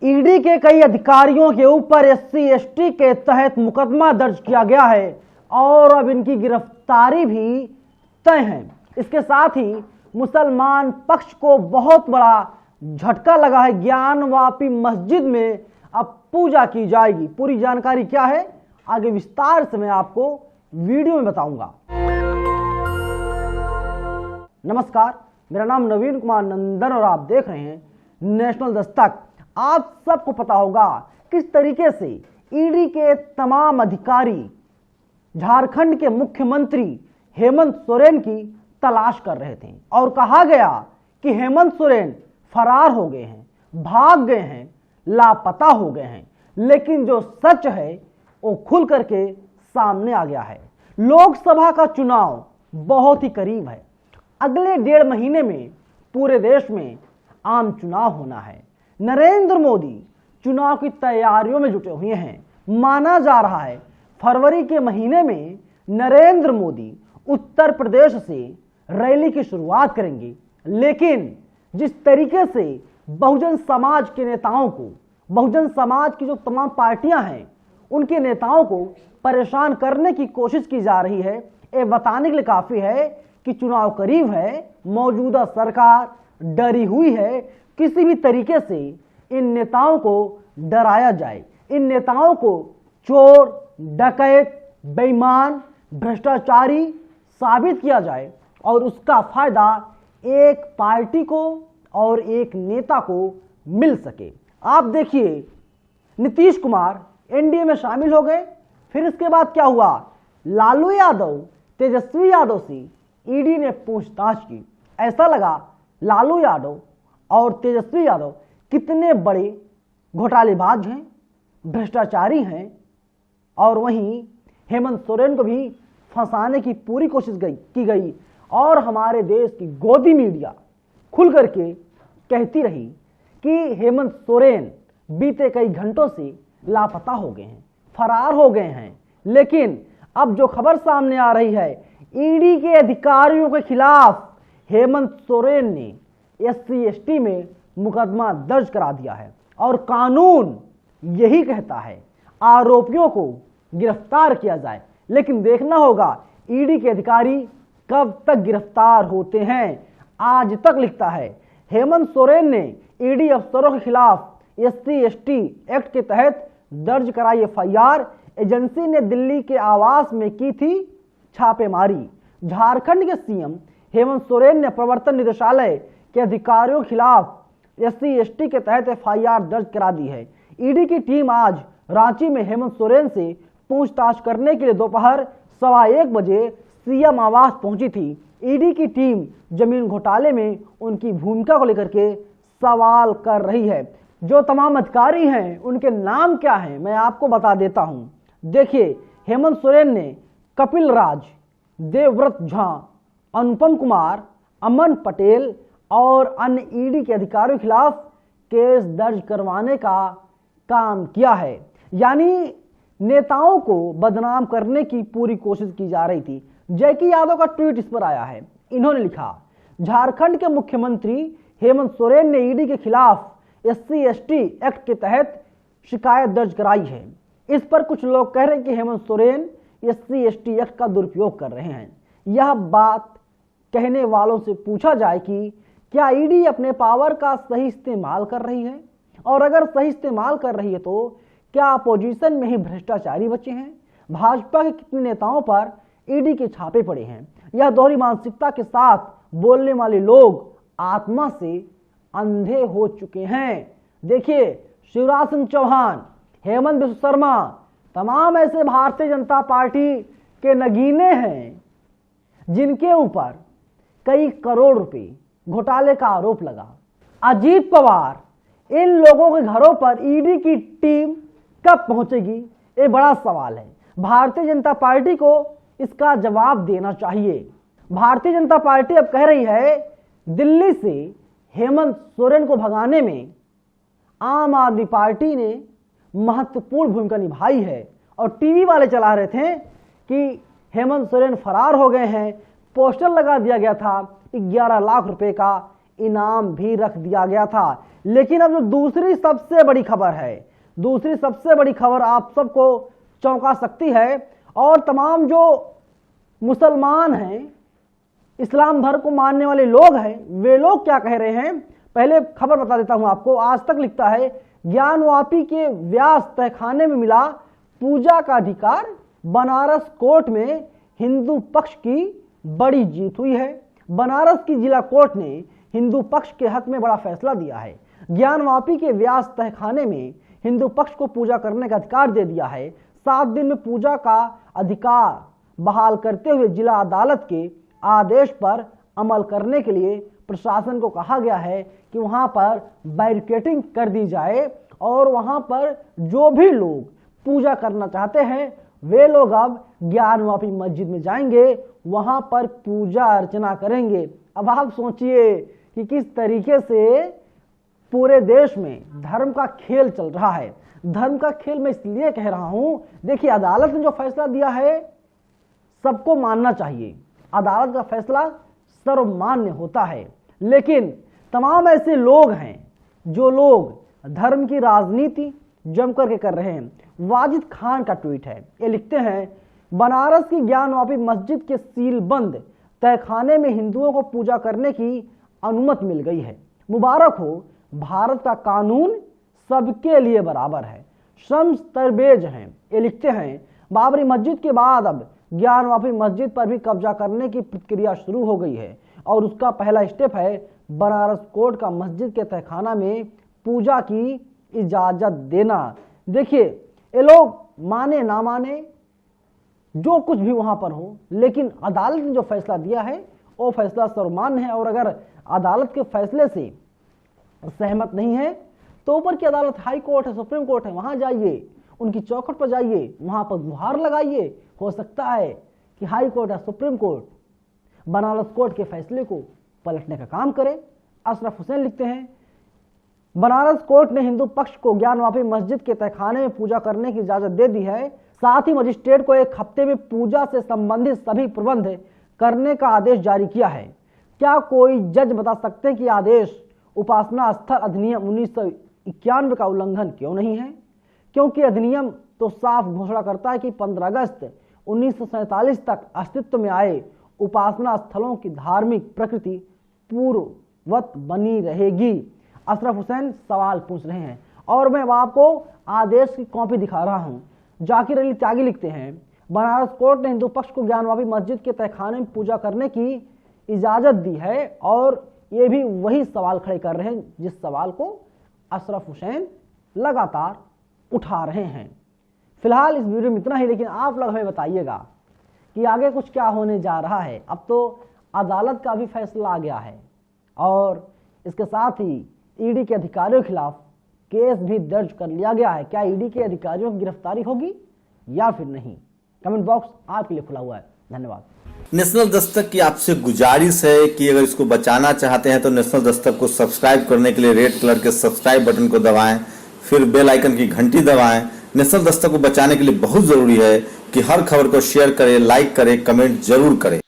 ED के कई अधिकारियों के ऊपर एससी एसटी के तहत मुकदमा दर्ज किया गया है और अब इनकी गिरफ्तारी भी तय है। इसके साथ ही मुसलमान पक्ष को बहुत बड़ा झटका लगा है। ज्ञानवापी मस्जिद में अब पूजा की जाएगी। पूरी जानकारी क्या है आगे विस्तार से मैं आपको वीडियो में बताऊंगा। नमस्कार, मेरा नाम नवीन कुमार नंदन और आप देख रहे हैं नेशनल दस्तक। आप सबको पता होगा किस तरीके से ईडी के तमाम अधिकारी झारखंड के मुख्यमंत्री हेमंत सोरेन की तलाश कर रहे थे और कहा गया कि हेमंत सोरेन फरार हो गए हैं, भाग गए हैं, लापता हो गए हैं। लेकिन जो सच है वो खुल करके सामने आ गया है। लोकसभा का चुनाव बहुत ही करीब है। अगले 1.5 महीने में पूरे देश में आम चुनाव होना है। नरेंद्र मोदी चुनाव की तैयारियों में जुटे हुए हैं। माना जा रहा है फरवरी के महीने में नरेंद्र मोदी उत्तर प्रदेश से रैली की शुरुआत करेंगे। लेकिन जिस तरीके से बहुजन समाज के नेताओं को, बहुजन समाज की जो तमाम पार्टियां हैं, उनके नेताओं को परेशान करने की कोशिश की जा रही है, ये बताने के लिए काफी है कि चुनाव करीब है। मौजूदा सरकार डरी हुई है। किसी भी तरीके से इन नेताओं को डराया जाए, इन नेताओं को चोर, डकैत, बेईमान, भ्रष्टाचारी साबित किया जाए और उसका फायदा एक पार्टी को और एक नेता को मिल सके। आप देखिए, नीतीश कुमार एनडीए में शामिल हो गए। फिर इसके बाद क्या हुआ? लालू यादव, तेजस्वी यादव से ईडी ने पूछताछ की। ऐसा लगा लालू यादव और तेजस्वी यादव कितने बड़े घोटालेबाज हैं, भ्रष्टाचारी हैं। और वहीं हेमंत सोरेन को भी फंसाने की पूरी कोशिश की गई और हमारे देश की गोदी मीडिया खुल करके कहती रही कि हेमंत सोरेन बीते कई घंटों से लापता हो गए हैं, फरार हो गए हैं। लेकिन अब जो खबर सामने आ रही है, ईडी के अधिकारियों के खिलाफ हेमंत सोरेन ने एससी एसटी में मुकदमा दर्ज करा दिया है और कानून यही कहता है आरोपियों को गिरफ्तार किया जाए। लेकिन देखना होगा ईडी के अधिकारी कब तक गिरफ्तार होते हैं। आज तक लिखता है हेमंत सोरेन ने ईडी अफसरों के खिलाफ एससी एसटी एक्ट के तहत दर्ज कराई एफआईआर। एजेंसी ने दिल्ली के आवास में की थी छापेमारी। झारखंड के सीएम हेमंत सोरेन ने प्रवर्तन निदेशालय के अधिकारियों के खिलाफ एससी एसटी के तहत एफआईआर दर्ज करा दी है। ईडी की टीम आज रांची में हेमंत सोरेन से पूछताछ करने के लिए दोपहर 1:15 बजे सीएम आवास पहुंची थी। ईडी की टीम जमीन घोटाले में उनकी भूमिका को लेकर के सवाल कर रही है। जो तमाम अधिकारी हैं उनके नाम क्या हैं मैं आपको बता देता हूं। देखिए, हेमंत सोरेन ने कपिल राज, देवव्रत झा, अनुपम कुमार, अमन पटेल और अन्य ईडी के अधिकारियों के खिलाफ केस दर्ज करवाने का काम किया है। यानी नेताओं को बदनाम करने की पूरी कोशिश की जा रही थी। जयकी यादव का ट्वीट इस पर आया है। इन्होंने लिखा, झारखंड के मुख्यमंत्री हेमंत सोरेन ने ईडी के खिलाफ एससी एसटी एक्ट के तहत शिकायत दर्ज कराई है। इस पर कुछ लोग कह रहे हैं कि Hemant Soren SC ST act का दुरुपयोग कर रहे हैं। यह बात कहने वालों से पूछा जाए कि क्या ईडी अपने पावर का सही इस्तेमाल कर रही है, और अगर सही इस्तेमाल कर रही है तो क्या अपोजिशन में ही भ्रष्टाचारी बचे हैं? भाजपा के कितने नेताओं पर ईडी के छापे पड़े हैं? यह दोहरी मानसिकता के साथ बोलने वाले लोग आत्मा से अंधे हो चुके हैं। देखिए, शिवराज सिंह चौहान, हेमंत बिस्व शर्मा, तमाम ऐसे भारतीय जनता पार्टी के नगीने हैं जिनके ऊपर कई करोड़ रुपए घोटाले का आरोप लगा। अजीत पवार, इन लोगों के घरों पर ईडी की टीम कब पहुंचेगी, ये बड़ा सवाल है। भारतीय जनता पार्टी को इसका जवाब देना चाहिए। भारतीय जनता पार्टी अब कह रही है दिल्ली से हेमंत सोरेन को भगाने में आम आदमी पार्टी ने महत्वपूर्ण भूमिका निभाई है और टीवी वाले चला रहे थे कि हेमंत सोरेन फरार हो गए हैं। पोस्टर लगा दिया गया था 11 लाख रुपए का इनाम भी रख दिया गया था। लेकिन अब जो दूसरी सबसे बड़ी खबर है, दूसरी सबसे बड़ी खबर आप सबको चौंका सकती है, और तमाम जो मुसलमान हैं, इस्लाम धर्म को मानने वाले लोग हैं, वे लोग क्या कह रहे हैं, पहले खबर बता देता हूं आपको। आज तक लिखता है, ज्ञानवापी के व्यास तहखाने में मिला पूजा का अधिकार, बनारस कोर्ट में हिंदू पक्ष की बड़ी जीत हुई है। बनारस की जिला कोर्ट ने हिंदू पक्ष के हक में बड़ा फैसला दिया है। ज्ञानवापी के व्यास तहखाने में हिंदू पक्ष को पूजा करने का अधिकार दे दिया है। 7 दिन में पूजा का अधिकार बहाल करते हुए जिला अदालत के आदेश पर अमल करने के लिए प्रशासन को कहा गया है कि वहां पर बैरिकेडिंग कर दी जाए, और वहां पर जो भी लोग पूजा करना चाहते हैं वे लोग अब ज्ञानवापी मस्जिद में जाएंगे, वहां पर पूजा अर्चना करेंगे। अब आप सोचिए कि किस तरीके से पूरे देश में धर्म का खेल चल रहा है। धर्म का खेल मैं इसलिए कह रहा हूं, देखिए अदालत ने जो फैसला दिया है सबको मानना चाहिए, अदालत का फैसला सर्वमान्य होता है। लेकिन तमाम ऐसे लोग हैं जो लोग धर्म की राजनीति जम करके कर रहे हैं। वाजिद खान का ट्वीट है, ये लिखते हैं, बनारस की ज्ञानवापी मस्जिद के सीलबंद तहखाने में हिंदुओं को पूजा करने की अनुमति मिल गई है। मुबारक हो, भारत का कानून सबके लिए बराबर है। शम्स तरबेज हैं, ये लिखते हैं, बाबरी मस्जिद के बाद अब ज्ञानवापी मस्जिद पर भी कब्जा करने की प्रक्रिया शुरू हो गई है, और उसका पहला स्टेप है बनारस कोर्ट का मस्जिद के तहखाना में पूजा की इजाजत देना। देखिए ये लोग माने ना माने, जो कुछ भी वहां पर हो, लेकिन अदालत ने जो फैसला दिया है वो फैसला सर्वमान्य है। और अगर अदालत के फैसले से सहमत नहीं है तो ऊपर की अदालत हाई कोर्ट है, सुप्रीम कोर्ट है, वहां जाइए, उनकी चौखट पर जाइए, वहां पर गुहार लगाइए। हो सकता है कि हाई कोर्ट या सुप्रीम कोर्ट बनारस कोर्ट के फैसले को पलटने का काम करे। अशरफ हुसैन लिखते हैं, बनारस कोर्ट ने हिंदू पक्ष को ज्ञानवापी मस्जिद के तहखाने में पूजा करने की इजाजत दे दी है। साथ ही मजिस्ट्रेट को 1 हफ्ते में पूजा से संबंधित सभी प्रबंध करने का आदेश जारी किया है। क्या कोई जज बता सकते हैं कि आदेश उपासना स्थल अधिनियम 1991 का उल्लंघन क्यों नहीं है? क्योंकि अधिनियम तो साफ घोषणा करता है कि 15 अगस्त 1947 तक अस्तित्व में आए उपासना स्थलों की धार्मिक प्रकृति पूर्ववत बनी रहेगी। अशरफ हुसैन सवाल पूछ रहे हैं और मैं आपको आदेश की कॉपी दिखा रहा हूं। जाकिर अली त्यागी लिखते हैं, बनारस कोर्ट ने हिंदू पक्ष को ज्ञानवापी मस्जिद के तहखाने में पूजा करने की इजाजत दी है, और ये भी वही सवाल खड़े कर रहे हैं जिस सवाल को अशरफ हुसैन लगातार उठा रहे हैं। फिलहाल इस वीडियो में इतना ही, लेकिन आप लोग हमें बताइएगा कि आगे कुछ क्या होने जा रहा है। अब तो अदालत का भी फैसला आ गया है, और इसके साथ ही ईडी के अधिकारियों के खिलाफ केस भी दर्ज कर लिया गया है। क्या ईडी के अधिकारियों की गिरफ्तारी होगी या फिर नहीं? कमेंट बॉक्स आपके लिए खुला हुआ है। धन्यवाद। नेशनल दस्तक की आपसे गुजारिश है कि अगर इसको बचाना चाहते हैं तो नेशनल दस्तक को सब्सक्राइब करने के लिए रेड कलर के सब्सक्राइब बटन को दबाएं, फिर बेल आइकन की घंटी दबाएं। नेशनल दस्तक को बचाने के लिए बहुत जरूरी है कि हर खबर को शेयर करें, लाइक करें, कमेंट जरूर करें।